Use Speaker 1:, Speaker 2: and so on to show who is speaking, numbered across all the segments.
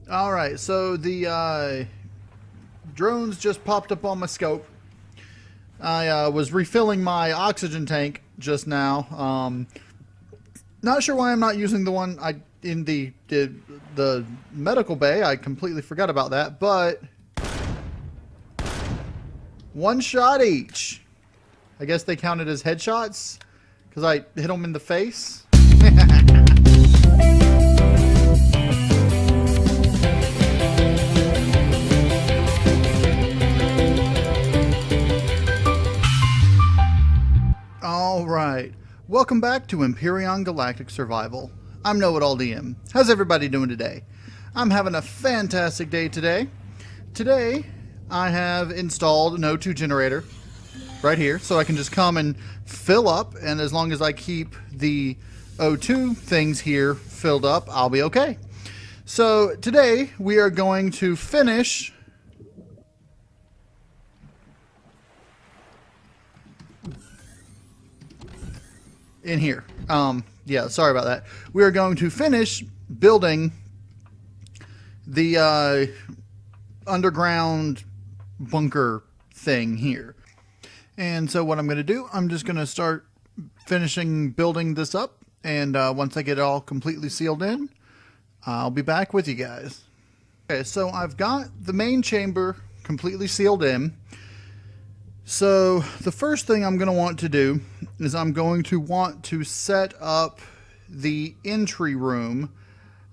Speaker 1: All right, so the drones just popped up on my scope. I was refilling my oxygen tank just now. Not sure why I'm not using the one in the medical bay. I completely forgot about that, but one shot each. I guess they counted as headshots because I hit them in the face. Alright, welcome back to Empyrion Galactic Survival. I'm KnowItAllDM. How's everybody doing today? I'm having a fantastic day today. Today, I have installed an O2 generator right here, so I can just come and fill up, and as long as I keep the O2 things here filled up, I'll be okay. So today, we are going to finish in here. Yeah, sorry about that. We are going to finish building the underground bunker thing here. And so what I'm going to do, I'm just going to start finishing building this up. And once I get it all completely sealed in, I'll be back with you guys. Okay, so I've got the main chamber completely sealed in. So the first thing I'm going to want to do is I'm going to want to set up the entry room.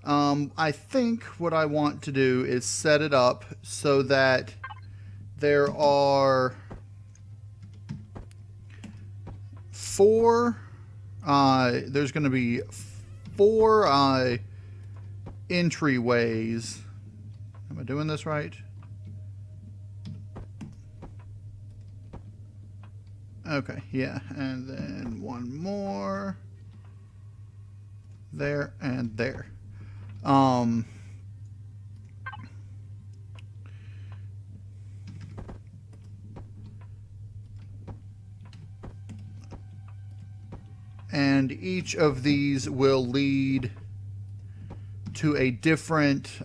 Speaker 1: I think what I want to do is set it up so that there are there's going to be four entryways. Am I doing this right? Okay, yeah, and then one more there and there. And each of these will lead to a different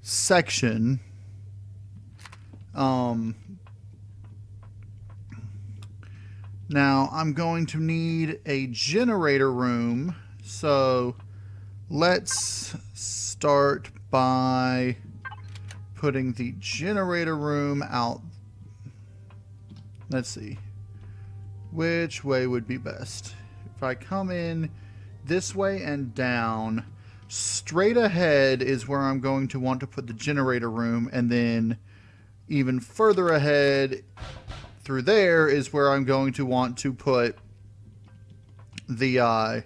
Speaker 1: section. Now, I'm going to need a generator room, so let's start by putting the generator room out. Let's see. Which way would be best? If I come in this way and down, straight ahead is where I'm going to want to put the generator room, and then even further ahead through there is where I'm going to want to put the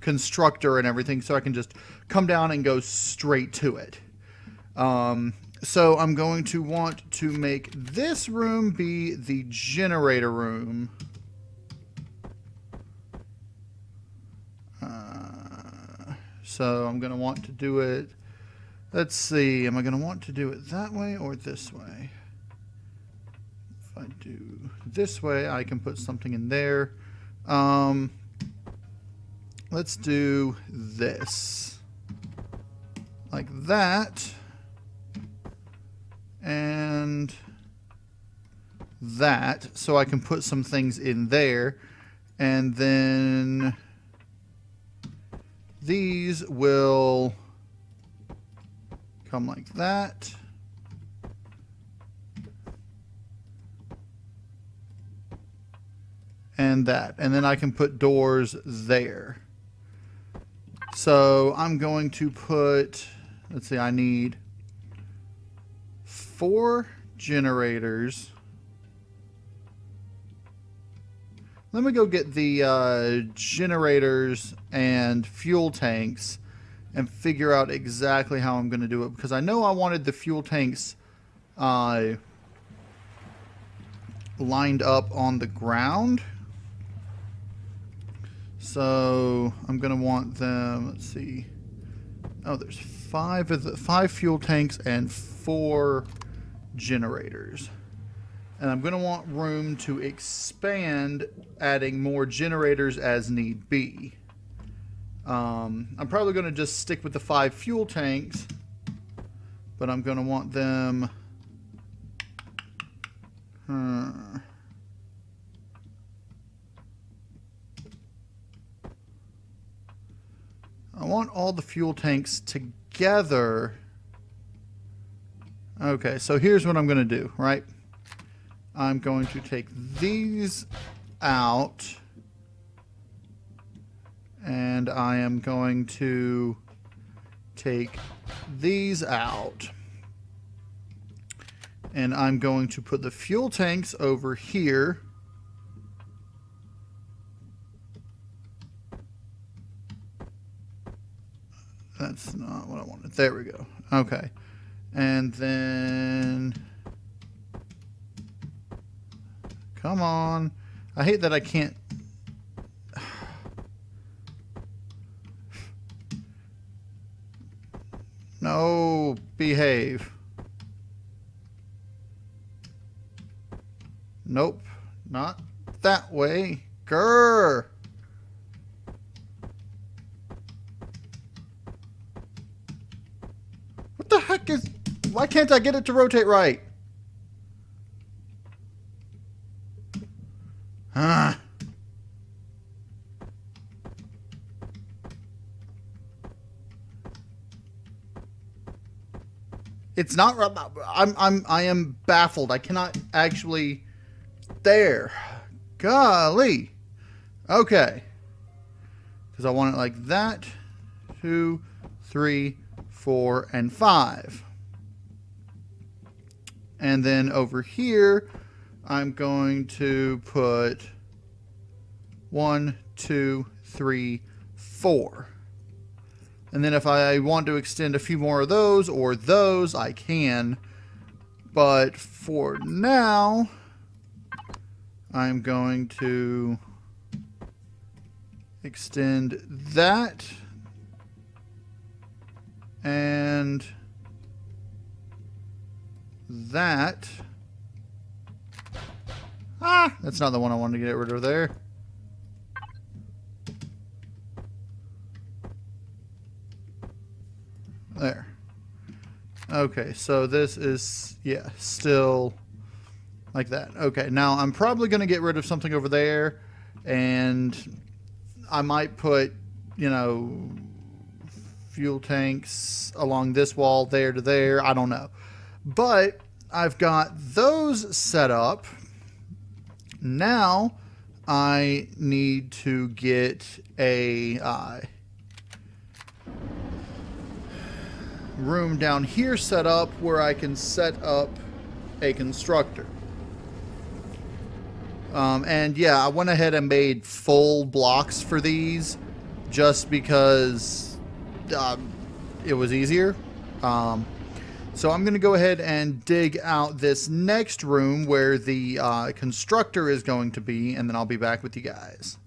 Speaker 1: constructor and everything, so I can just come down and go straight to it. So I'm going to want to make this room be the generator room. So I'm going to want to do it. Let's see, am I going to want to do it that way or this way? If I do this way, I can put something in there. Let's do this. Like that. And that. So I can put some things in there. And then these will come like that. And that. And then I can put doors there. So I'm going to put, let's see, I need 4 generators. Let me go get the generators and fuel tanks and figure out exactly how I'm going to do it, because I know I wanted the fuel tanks lined up on the ground. So I'm going to want them, let's see. Oh, there's 5 fuel tanks and 4 generators. And I'm going to want room to expand, adding more generators as need be. I'm probably going to just stick with the 5 fuel tanks, but I'm going to want them... I want all the fuel tanks together. Okay, so here's what I'm going to do, right? I'm going to take these out, and I am going to take these out, and I'm going to put the fuel tanks over here. That's not what I wanted. There we go. Okay. And then... Come on. I hate that I can't... No, behave. Nope, not that way. Grr. What the heck is... Why can't I get it to rotate right? Ah. It's not... I am baffled. I cannot actually... There. Golly. Okay. Because I want it like that. 2, 3, 4, and 5. And then over here, I'm going to put 1, 2, 3, 4. And then if I want to extend a few more of those or those, I can. But for now, I'm going to extend that and that. Ah, that's not the one I wanted to get rid of there. There. Okay, so this is, yeah, still like that. Okay, now I'm probably going to get rid of something over there, and I might put, you know, fuel tanks along this wall there to there. I don't know. But I've got those set up. Now I need to get a room down here set up where I can set up a constructor. And yeah, I went ahead and made full blocks for these just because it was easier. So I'm going to go ahead and dig out this next room where the constructor is going to be, and then I'll be back with you guys.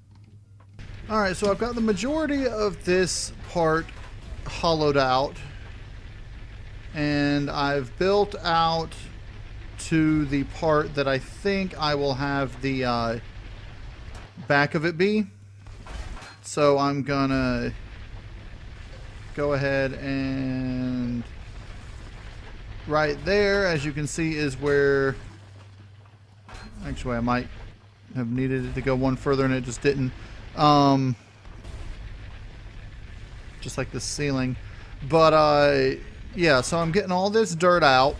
Speaker 1: Alright, so I've got the majority of this part hollowed out, and I've built out to the part that I think I will have the back of it be. So I'm gonna go ahead and right there, as you can see, is where actually I might have needed it to go one further and it just didn't. Just like the ceiling. But yeah, so I'm getting all this dirt out.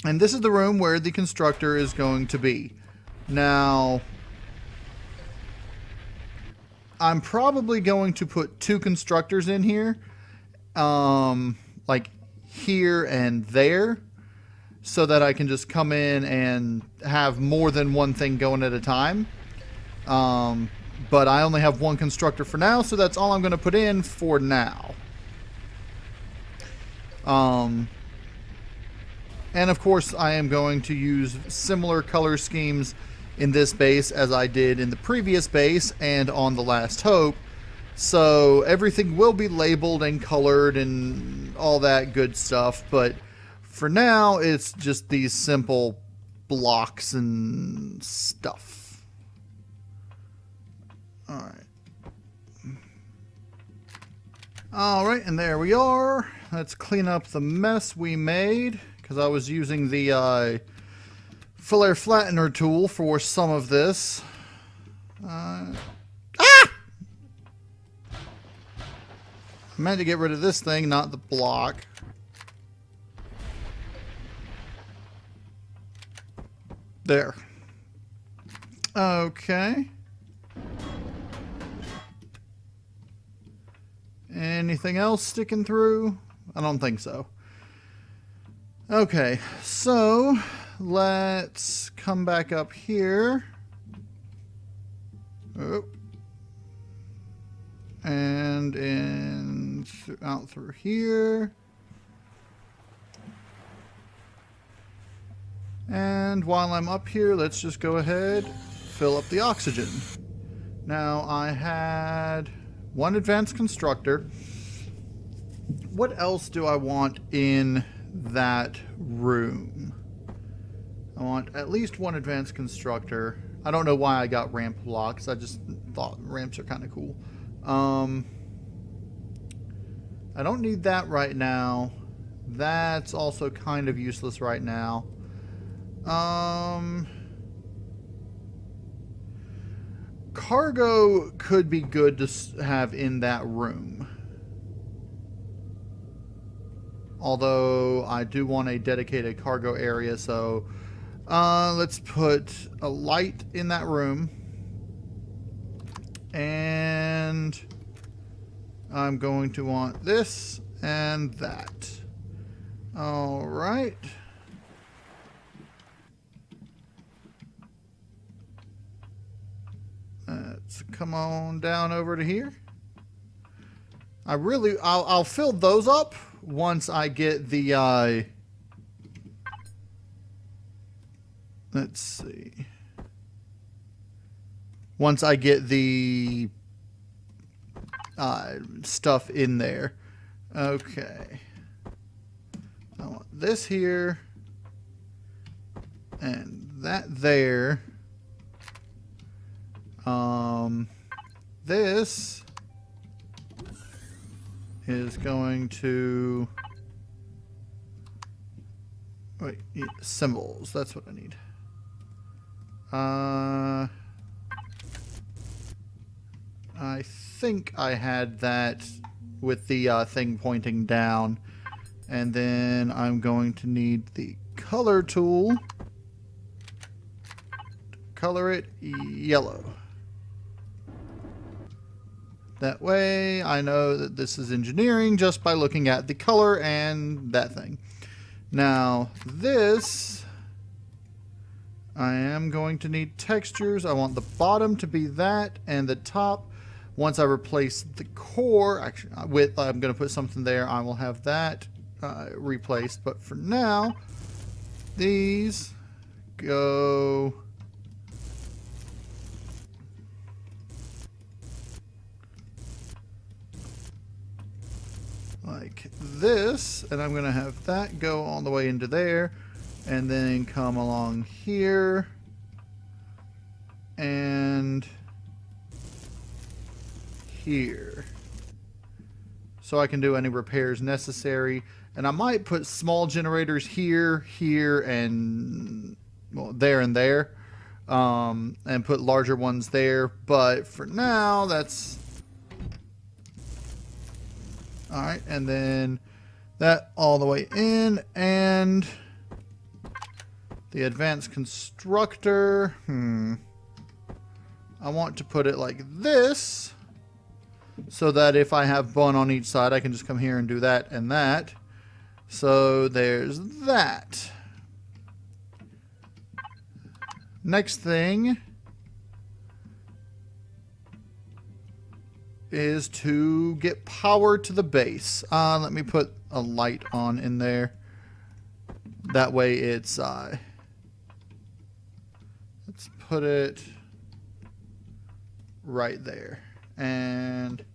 Speaker 1: And this is the room where the constructor is going to be. Now, I'm probably going to put 2 constructors in here. Like here and there. So that I can just come in and have more than one thing going at a time. But I only have 1 constructor for now, so that's all I'm going to put in for now. And of course, I am going to use similar color schemes in this base as I did in the previous base and on the Last Hope. So everything will be labeled and colored and all that good stuff. But for now, it's just these simple blocks and stuff. Alright, and there we are. Let's clean up the mess we made, because I was using the fill-air flattener tool for some of this. I meant to get rid of this thing, not the block. There. Okay. Anything else sticking through? I don't think so. Okay, so let's come back up here. Oh. And in out through here. And while I'm up here, let's just go ahead, fill up the oxygen. Now I had one advanced constructor. What else do I want in that room? I want at least one advanced constructor. I don't know why I got ramp blocks. I just thought ramps are kind of cool. I don't need that right now. That's also kind of useless right now. Cargo could be good to have in that room. Although I do want a dedicated cargo area, so let's put a light in that room. And I'm going to want this and that. All right. Let's come on down over to here. I'll fill those up once I get the let's see. Once I get the stuff in there. Okay. I want this here and that there. This is going to wait, symbols. That's what I need. I think I had that with the thing pointing down, and then I'm going to need the color tool to color it yellow. That way I know that this is engineering just by looking at the color and that thing. Now this, I am going to need textures. I want the bottom to be that and the top. Once I replace the core, actually with, I'm going to put something there, I will have that replaced. But for now, these go like this, and I'm going to have that go all the way into there, and then come along here, and here. So I can do any repairs necessary, and I might put small generators here, here, and well, there and there, and put larger ones there, but for now, that's alright, and then that all the way in, and the advanced constructor, I want to put it like this, so that if I have one on each side, I can just come here and do that and that. So there's that. Next thing is to get power to the base. Let me put a light on in there. That way it's let's put it right there, and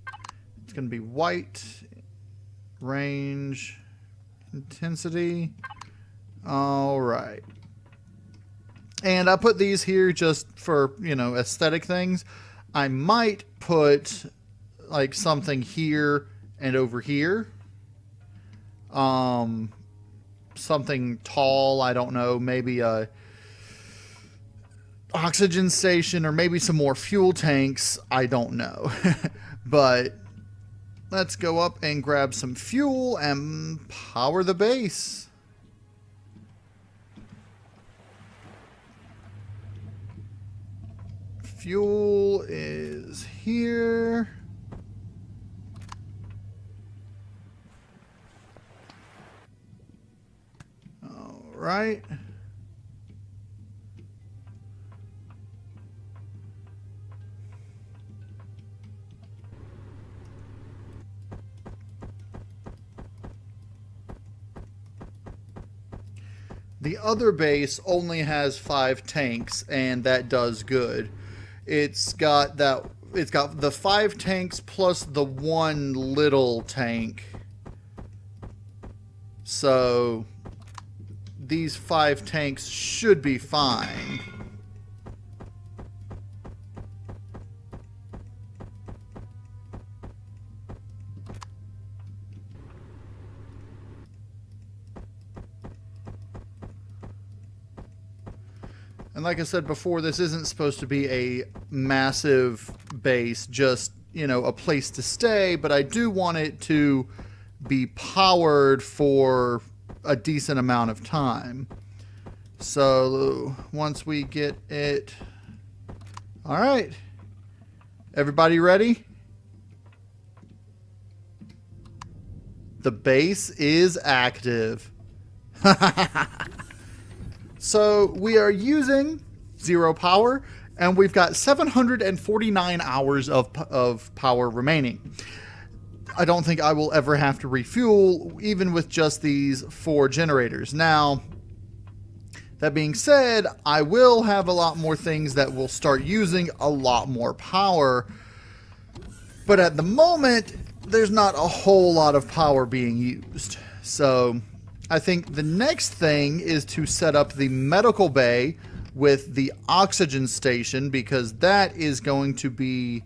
Speaker 1: it's going to be white, range, intensity. All right. And I put these here just for, aesthetic things. I might put like something here and over here. Something tall, I don't know, maybe a oxygen station or maybe some more fuel tanks, I don't know. But let's go up and grab some fuel and power the base. Fuel is here. All right. The other base only has 5 tanks, and that does good. It's got the 5 tanks plus the 1 little tank. So these 5 tanks should be fine. And like I said before, this isn't supposed to be a massive base, just, a place to stay, but I do want it to be powered for a decent amount of time. So once we get it... All right. Everybody ready? The base is active. So we are using 0 power, and we've got 749 hours of power remaining. I don't think I will ever have to refuel, even with just these 4 generators. Now, that being said, I will have a lot more things that will start using a lot more power. But at the moment, there's not a whole lot of power being used. So I think the next thing is to set up the medical bay with the oxygen station, because that is going to be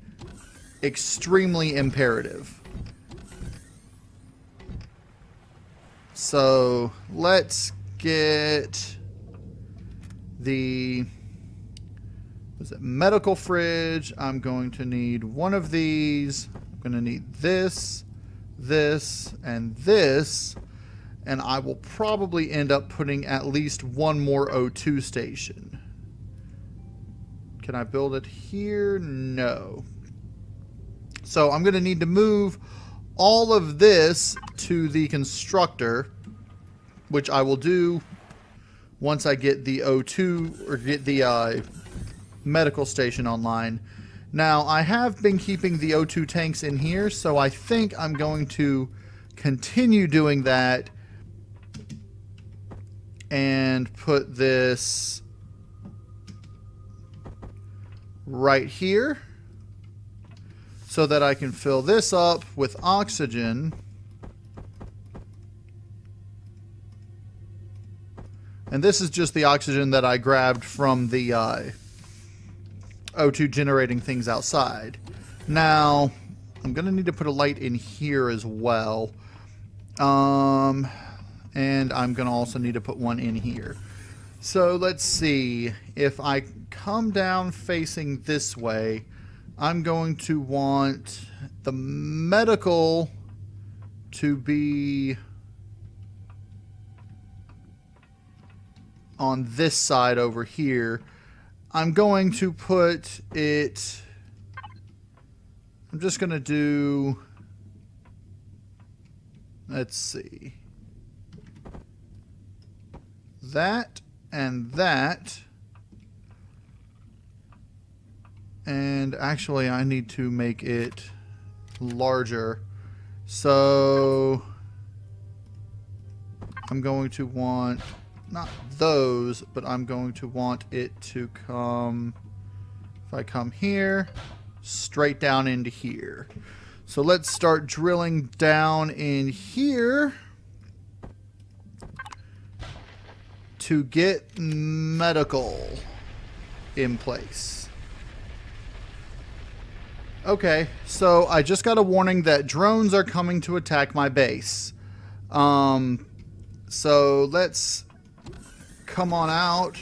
Speaker 1: extremely imperative. So let's get the medical fridge. I'm going to need one of these. I'm going to need this, this, and this. And I will probably end up putting at least one more O2 station. Can I build it here? No. So I'm going to need to move all of this to the constructor, which I will do once I get the O2 or get the medical station online. Now, I have been keeping the O2 tanks in here, so I think I'm going to continue doing that and put this right here so that I can fill this up with oxygen. And this is just the oxygen that I grabbed from the O2 generating things outside. Now, I'm going to need to put a light in here as well. And I'm going to also need to put one in here. So let's see. If I come down facing this way, I'm going to want the medical to be on this side over here. I'm going to put it... I'm just going to do... Let's see. That and that. And actually I need to make it larger. So I'm going to want not those, but I'm going to want it to come, if I come here, straight down into here. So let's start drilling down in here to get medical. in place. Okay, so I just got a warning that drones are coming to attack my base. So let's come on out.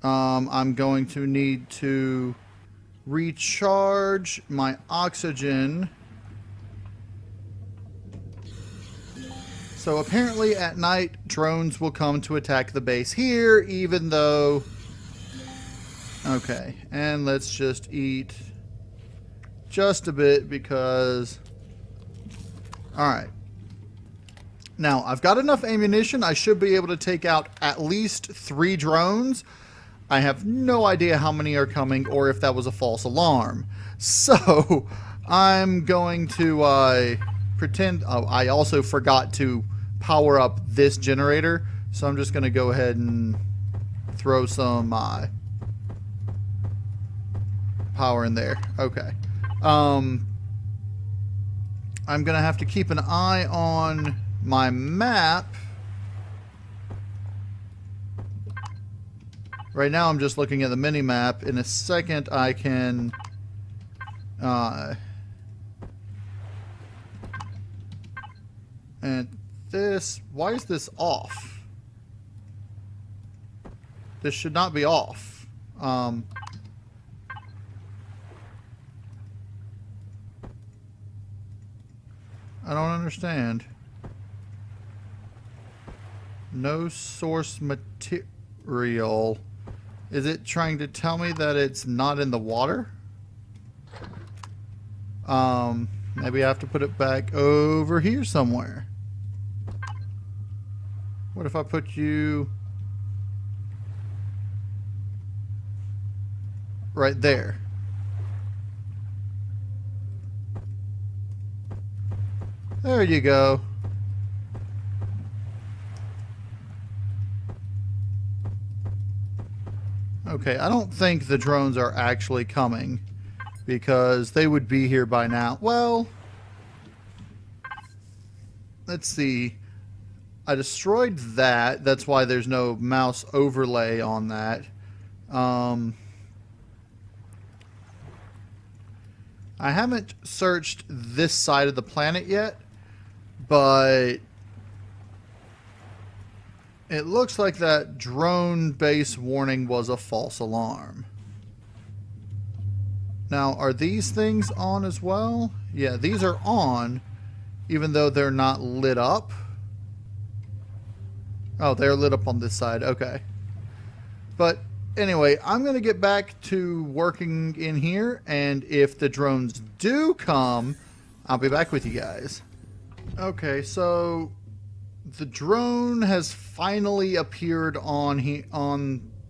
Speaker 1: I'm going to need to recharge my oxygen. So apparently at night, drones will come to attack the base here, even though... Okay, and let's just eat just a bit because... Alright. Now, I've got enough ammunition. I should be able to take out at least 3 drones. I have no idea how many are coming or if that was a false alarm. So, I'm going to pretend... Oh, I also forgot to power up this generator. So I'm just going to go ahead and throw some power in there. Okay. I'm going to have to keep an eye on my map. Right now I'm just looking at the mini map. In a second I can and this, why is this off? This should not be off. I don't understand. No source material. Is it trying to tell me that it's not in the water? Maybe I have to put it back over here somewhere. What if I put you right there? There you go. Okay, I don't think the drones are actually coming because they would be here by now. Well, let's see. I destroyed that. That's why there's no mouse overlay on that. I haven't searched this side of the planet yet, but it looks like that drone base warning was a false alarm. Now, are these things on as well? Yeah, these are on, even though they're not lit up. Oh, they're lit up on this side. Okay. But anyway, I'm going to get back to working in here, and if the drones do come, I'll be back with you guys. Okay, so the drone has finally appeared on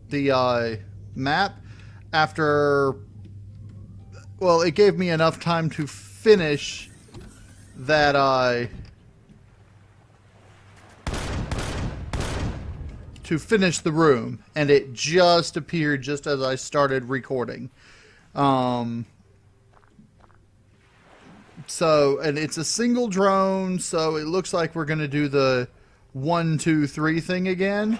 Speaker 1: the map after, well, it gave me enough time to finish that to finish the room, and it just appeared just as I started recording. So, and it's a single drone, so it looks like we're going to do the 1, 2, 3 thing again.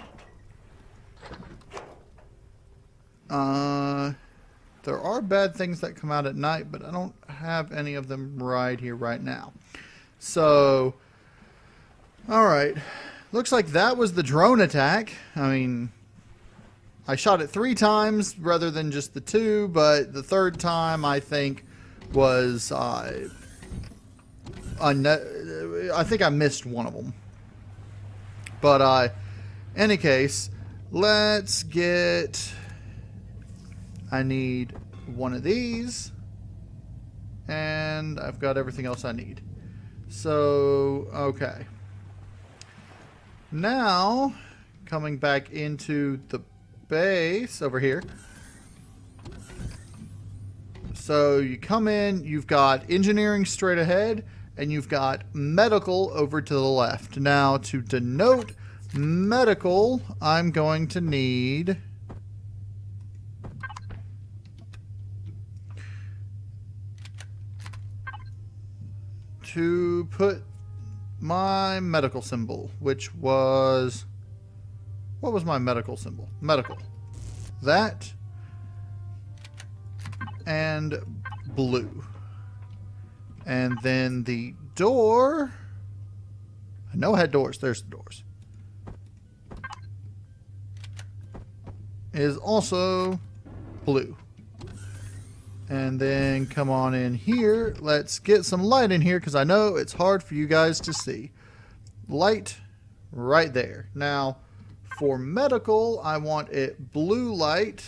Speaker 1: There are bad things that come out at night, but I don't have any of them right here, right now. So, alright. Looks like that was the drone attack. I mean, I shot it 3 times rather than just the 2, but the 3rd time I think was, I think I missed one of them. But, any case, let's get, I need one of these, and I've got everything else I need. So, okay. Now, coming back into the base over here. So you come in, you've got engineering straight ahead, and you've got medical over to the left. Now, to denote medical, I'm going to need to put my medical symbol, which was, what was my medical symbol? Medical. that. And blue. And then the door... I know I had doors. There's the doors. Is also blue. And then come on in here. Let's get some light in here because I know it's hard for you guys to see. Light right there. Now, for medical, I want it blue light.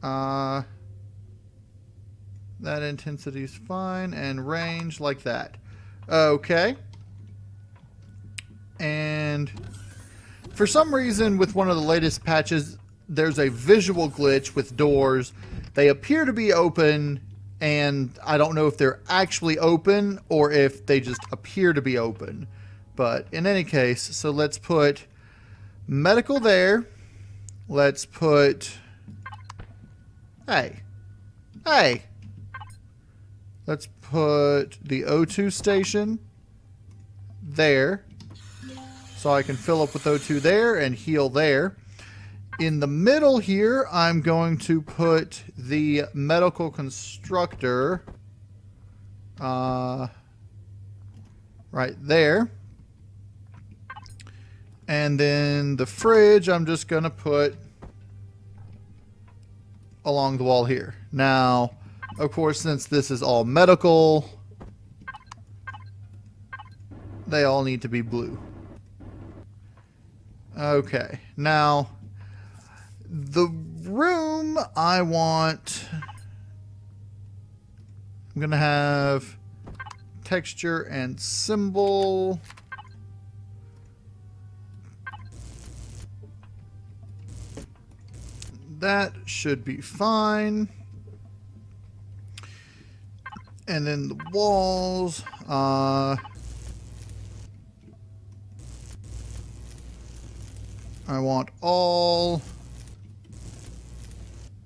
Speaker 1: That intensity is fine. And range like that. Okay. And for some reason, with one of the latest patches, there's a visual glitch with doors. They appear to be open, and I don't know if they're actually open or if they just appear to be open. But in any case, so let's put medical there. Let's put... Hey. Let's put the O2 station there. So I can fill up with O2 there and heal there. In the middle here, I'm going to put the medical constructor right there. And then the fridge, I'm just going to put along the wall here. Now, of course, since this is all medical, they all need to be blue. Okay, now... the room I want, I'm going to have texture and symbol. That should be fine. And then the walls, I want all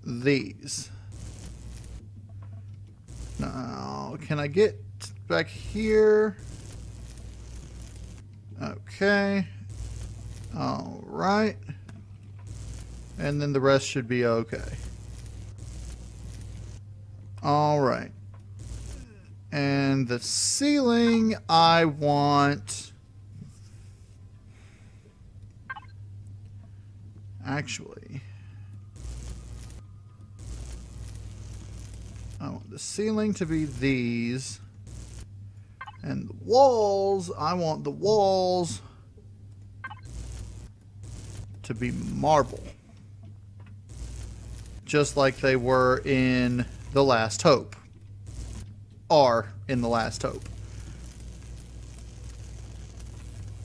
Speaker 1: these. Now, can I get back here? Okay. All right. And then the rest should be okay. All right. And the ceiling, I want... Actually... I want the ceiling to be these. And the walls, I want the walls to be marble. Just like they were in The Last Hope. Are in The Last Hope.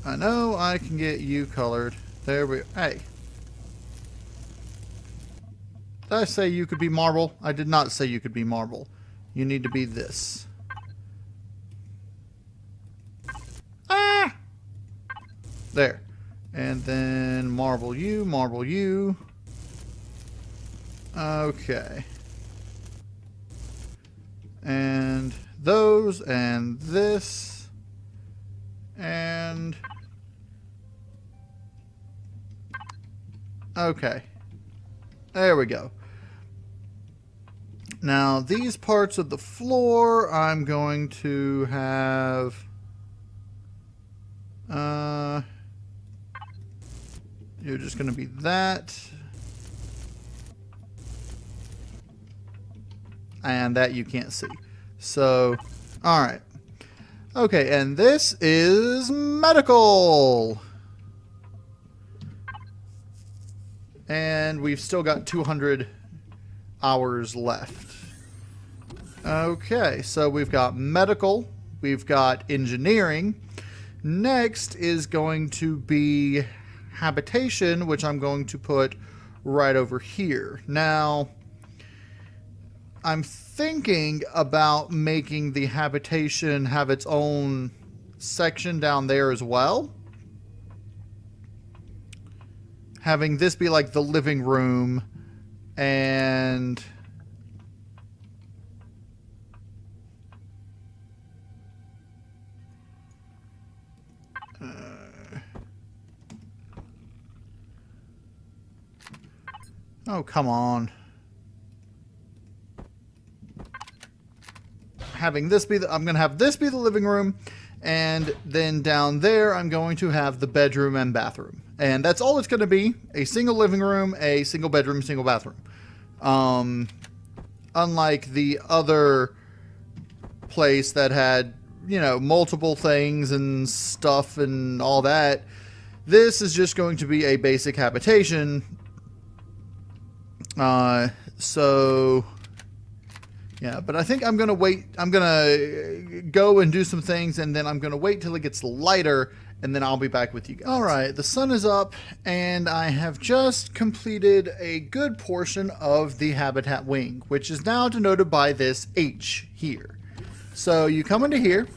Speaker 1: I know I can get you colored. There we go. Hey. Did I say you could be marble? I did not say you could be marble. You need to be this. Ah! There. And then marble you, marble you. Okay. And those, and this. And... okay. There we go. Now, these parts of the floor, I'm going to have... you're just going to be that. And that you can't see. So, alright. Okay, and this is medical. And we've still got 200 hours left. Okay, so we've got medical, we've got engineering. Next is going to be habitation, which I'm going to put right over here. Now, I'm thinking about making the habitation have its own section down there as well. Having this be like the living room and... Oh, come on. Having this be I'm going to have this be the living room, and then down there I'm going to have the bedroom and bathroom. And that's all it's going to be, a single living room, a single bedroom, single bathroom. Unlike the other place that had, you know, multiple things and stuff and all that, this is just going to be a basic habitation. So yeah, but I think I'm going to wait. I'm going to go and do some things, and then I'm going to wait till it gets lighter, and then I'll be back with you guys. All right, the sun is up, and I have just completed a good portion of the habitat wing, which is now denoted by this H here. So you come into here,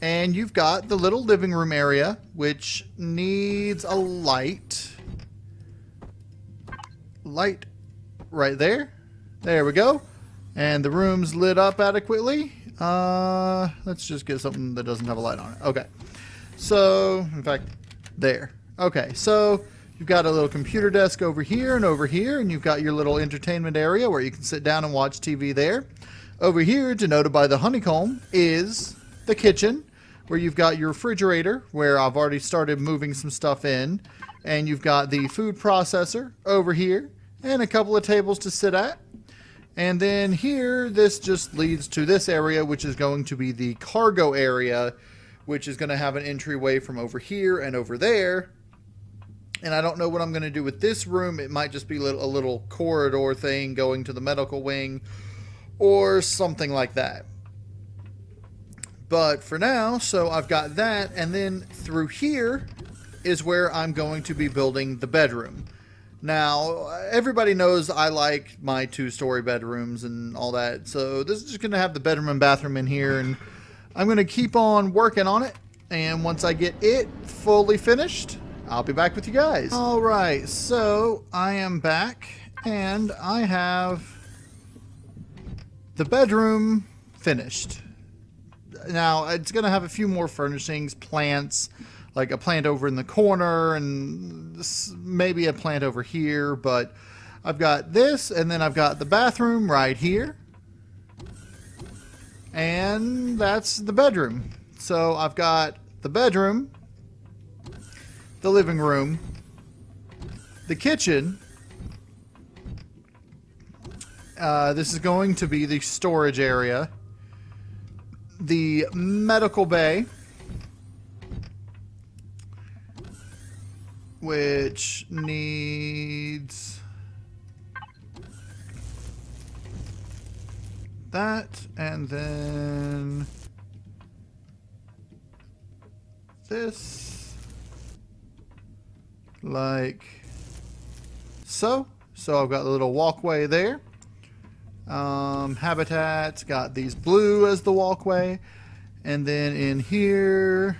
Speaker 1: and you've got the little living room area, which needs a light. Light right there. There we go. And the room's lit up adequately. Let's just get something that doesn't have a light on it. Okay. So, in fact, there. Okay, so you've got a little computer desk over here, and you've got your little entertainment area where you can sit down and watch TV there. Over here, denoted by the honeycomb, is the kitchen, where you've got your refrigerator, where I've already started moving some stuff in. And you've got the food processor over here, and a couple of tables to sit at. And then here, this just leads to this area, which is going to be the cargo area, which is going to have an entryway from over here and over there. And I don't know what I'm going to do with this room. It might just be a little corridor thing going to the medical wing or something like that. But for now, so I've got that. And then through here is where I'm going to be building the bedroom. Now, everybody knows I like my 2-story bedrooms and all that, so this is just going to have the bedroom and bathroom in here, and I'm going to keep on working on it, and once I get it fully finished, I'll be back with you guys. Alright, so I am back, and I have the bedroom finished. Now, it's going to have a few more furnishings, plants, like a plant over in the corner, and maybe a plant over here, but I've got this, and then I've got the bathroom right here, and that's the bedroom. So I've got the bedroom, the living room, the kitchen. This is going to be the storage area, the medical bay, which needs that, and then this, like so. So I've got a little walkway there. Habitat's got these blue as the walkway, and then in here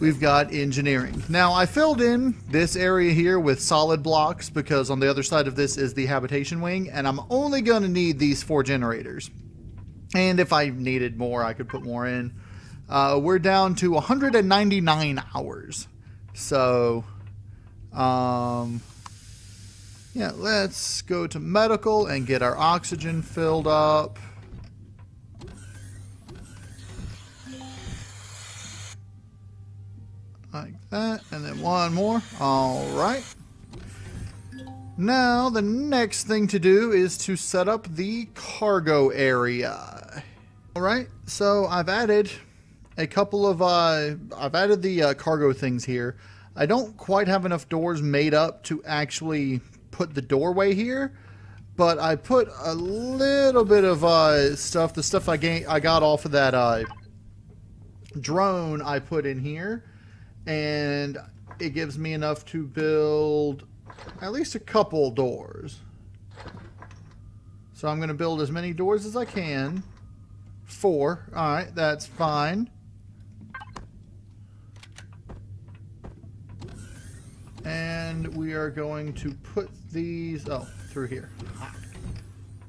Speaker 1: we've got engineering. Now, I filled in this area here with solid blocks because on the other side of this is the habitation wing, and I'm only going to need these 4 generators. And if I needed more, I could put more in. We're down to 199 hours. So, yeah, let's go to medical and get our oxygen filled up. Like that, and then one more. Alright. Now, the next thing to do is to set up the cargo area. Alright, so I've added a couple of, I've added the cargo things here. I don't quite have enough doors made up to actually put the doorway here, but I put a little bit of stuff, the stuff I got off of that drone I put in here. And it gives me enough to build at least a couple doors. So I'm going to build as many doors as I can. 4. Alright, that's fine. And we are going to put these, through here.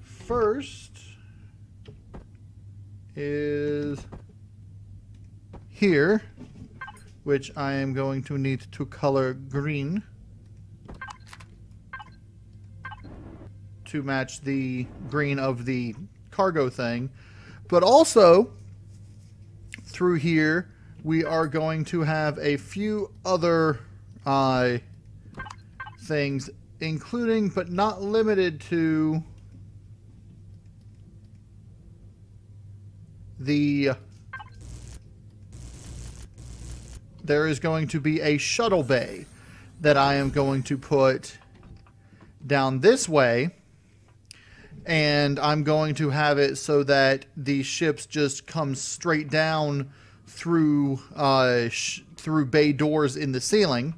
Speaker 1: First is here, which I am going to need to color green. to match the green of the cargo thing. But also, through here, we are going to have a few other things, including but not limited to there is going to be a shuttle bay that I am going to put down this way, and I'm going to have it so that the ships just come straight down through through bay doors in the ceiling.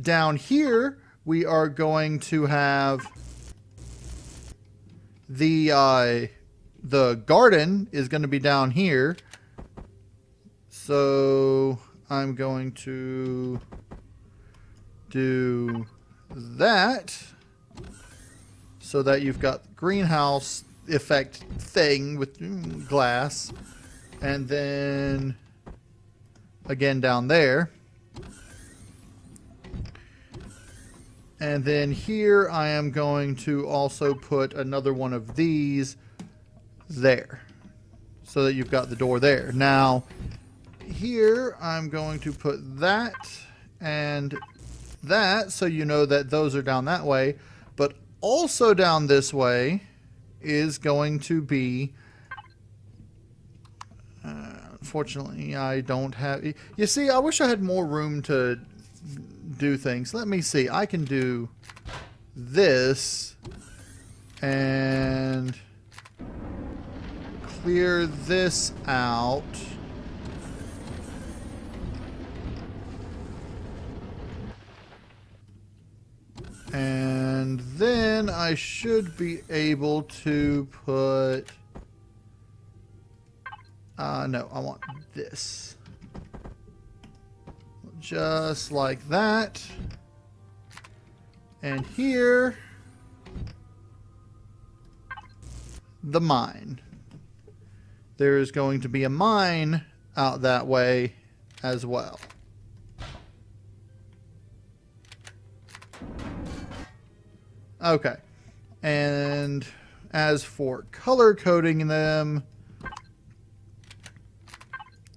Speaker 1: Down here, we are going to have the garden is going to be down here. So I'm going to do that so that you've got the greenhouse effect thing with glass, and then again down there. And then here I am going to also put another one of these there so that you've got the door there. Now here I'm going to put that and that so you know that those are down that way, but also down this way is going to be unfortunately I don't have, you see, I wish I had more room to do things. Let me see, I can do this and clear this out. And then I should be able to put no, I want this. Just like that. And here, the mine. There is going to be a mine out that way as well. Okay. And as for color coding them,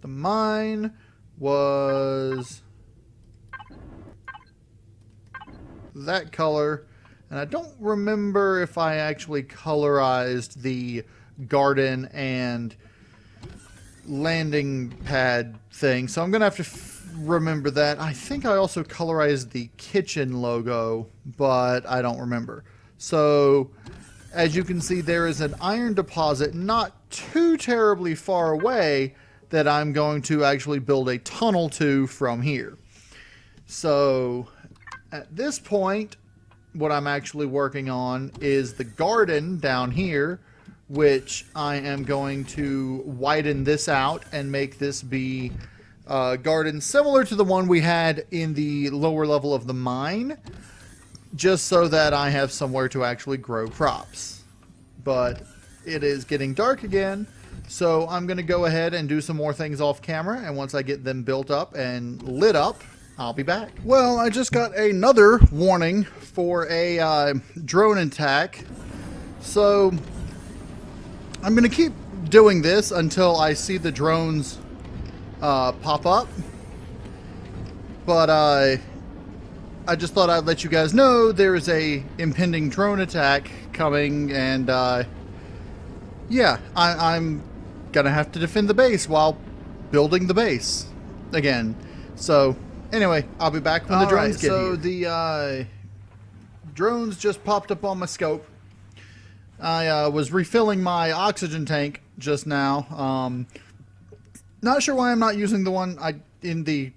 Speaker 1: the mine was that color, and I don't remember if I actually colorized the garden and landing pad thing, so I'm gonna have to remember that. I think I also colorized the kitchen logo, but I don't remember. So as you can see, there is an iron deposit not too terribly far away that I'm going to actually build a tunnel to from here. So at this point, what I'm actually working on is the garden down here, which I am going to widen this out and make this be a garden similar to the one we had in the lower level of the mine, just so that I have somewhere to actually grow crops. But it is getting dark again, so I'm going to go ahead and do some more things off camera, and once I get them built up and lit up, I'll be back. Well, I just got another warning for a drone attack, so I'm going to keep doing this until I see the drones pop up. But I just thought I'd let you guys know there is a impending drone attack coming, and yeah, I'm gonna have to defend the base while building the base again. So anyway, I'll be back when the drones get here. So the drones just popped up on my scope. I was refilling my oxygen tank just now. Not sure why I'm not using the one in the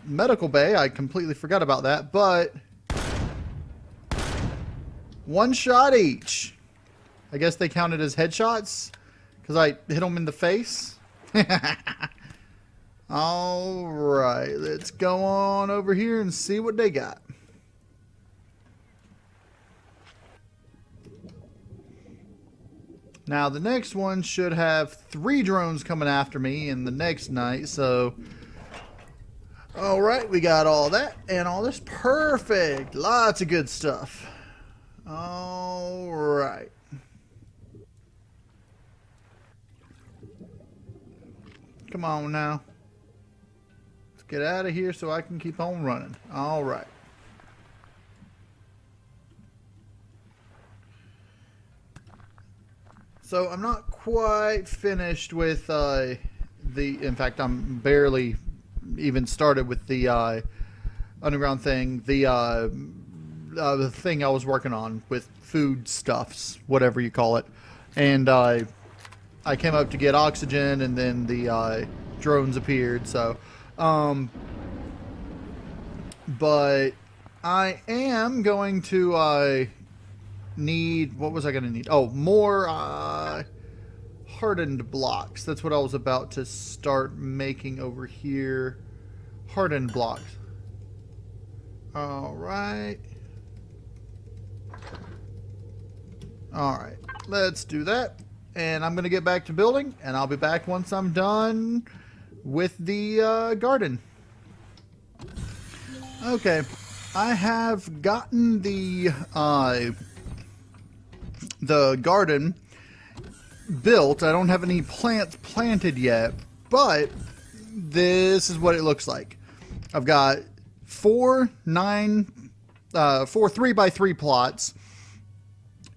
Speaker 1: medical bay. I completely forgot about that, but one shot each. I guess they counted as headshots because I hit them in the face. All right, let's go on over here and see what they got. Now, the next one should have 3 drones coming after me in the next night, so... Alright, we got all that and all this. Perfect! Lots of good stuff. All Come on now. Let's get out of here so I can keep on running. All right. So I'm not quite finished with in fact, I'm barely even started with the underground thing. The thing I was working on with food stuffs, whatever you call it. And I came up to get oxygen, and then the drones appeared. So, but I am going to need, what was I going to need? Oh, more hardened blocks. That's what I was about to start making over here. Hardened blocks. All right. All right. Let's do that. And I'm going to get back to building, and I'll be back once I'm done with the garden. Okay. I have gotten the garden built. I don't have any plants planted yet, but this is what it looks like. I've got four 3x3 plots,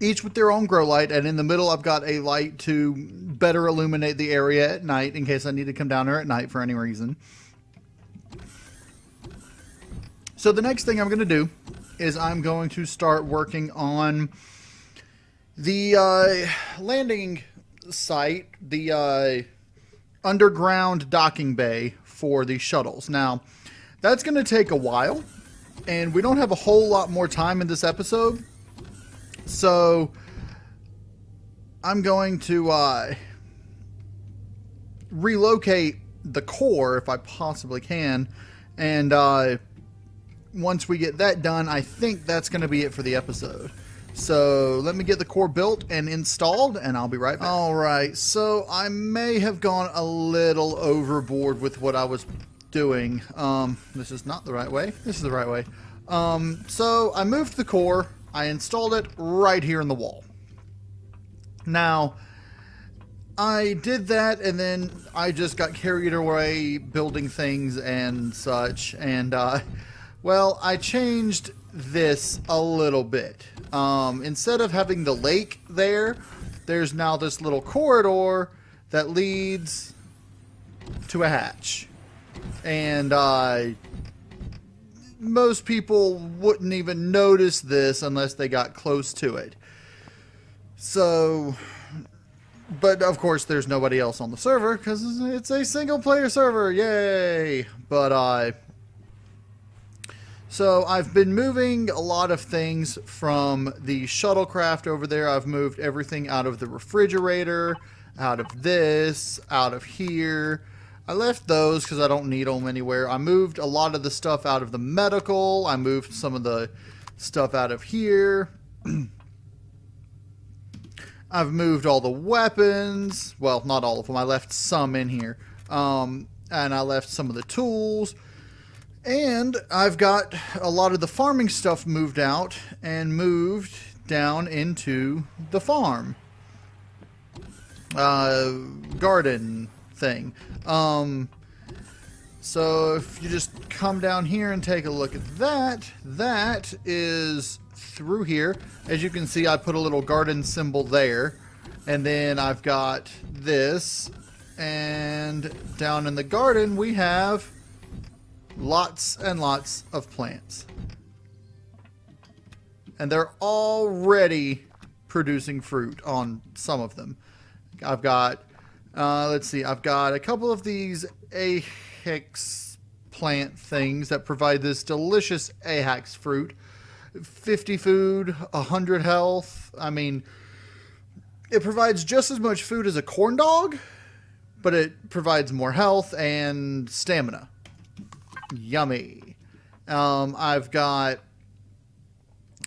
Speaker 1: each with their own grow light, and in the middle I've got a light to better illuminate the area at night in case I need to come down there at night for any reason. So the next thing I'm going to do is I'm going to start working on the landing site, the underground docking bay for the shuttles. Now, that's going to take a while, and we don't have a whole lot more time in this episode. So, I'm going to relocate the core if I possibly can, and once we get that done, I think that's going to be it for the episode. So let me get the core built and installed, and I'll be right back. All right, so I may have gone a little overboard with what I was doing. This is not the right way. This is the right way. So I moved the core. I installed it right here in the wall. Now, I did that, and then I just got carried away building things and such, and well, I changed this a little bit. Instead of having the lake there, there's now this little corridor that leads to a hatch. And most people wouldn't even notice this unless they got close to it. So, but of course there's nobody else on the server because it's a single player server. Yay! But so I've been moving a lot of things from the shuttlecraft over there. I've moved everything out of the refrigerator, out of this, out of here. I left those because I don't need them anywhere. I moved a lot of the stuff out of the medical. I moved some of the stuff out of here. I've moved all the weapons. Well, not all of them. I left some in here. And I left some of the tools. And I've got a lot of the farming stuff moved out and moved down into the farm. Garden thing. So if you just come down here and take a look at that, that is through here. As you can see, I put a little garden symbol there. And then I've got this. And down in the garden, we have lots and lots of plants. And they're already producing fruit on some of them. I've got, let's see, I've got a couple of these AHEX plant things that provide this delicious AHEX fruit. 50 food, 100 health. I mean, it provides just as much food as a corn dog, but it provides more health and stamina. Yummy. I've got,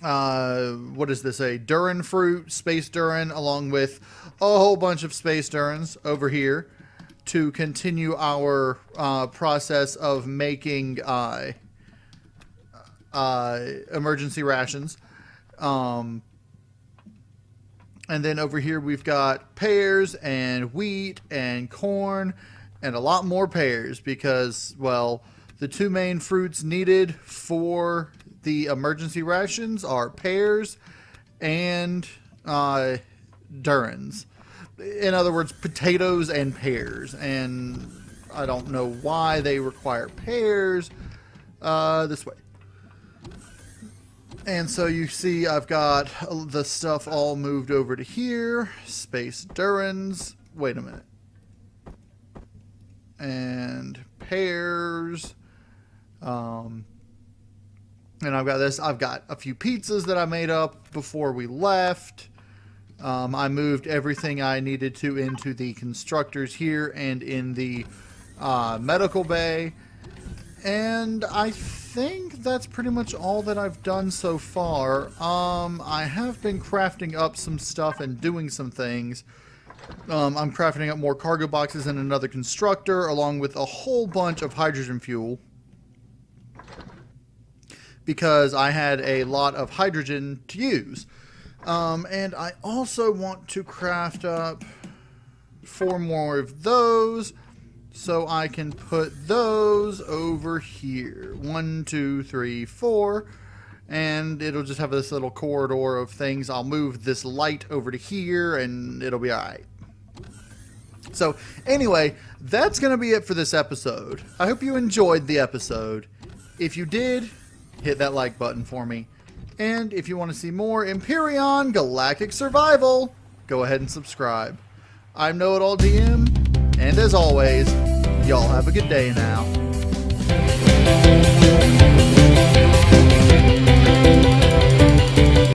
Speaker 1: what is this? A Durin fruit, space Durin, along with a whole bunch of space Durins over here to continue our process of making emergency rations. And then over here we've got pears and wheat and corn and a lot more pears because, well, the two main fruits needed for the emergency rations are pears and durins. In other words, potatoes and pears. And I don't know why they require pears. This way. And so you see I've got the stuff all moved over to here. Space durins. Wait a minute. And pears. And I've got this. I've got a few pizzas that I made up before we left. I moved everything I needed to into the constructors here and in the medical bay. And I think that's pretty much all that I've done so far. I have been crafting up some stuff and doing some things. I'm crafting up more cargo boxes and another constructor, along with a whole bunch of hydrogen fuel. Because I had a lot of hydrogen to use. And I also want to craft up 4 more of those. So I can put those over here. 1, 2, 3, 4. And it'll just have this little corridor of things. I'll move this light over to here and it'll be alright. So anyway, that's going to be it for this episode. I hope you enjoyed the episode. If you did, hit that like button for me. And if you want to see more Empyrion Galactic Survival, go ahead and subscribe. I'm KnowItAllDM. And as always, y'all have a good day now.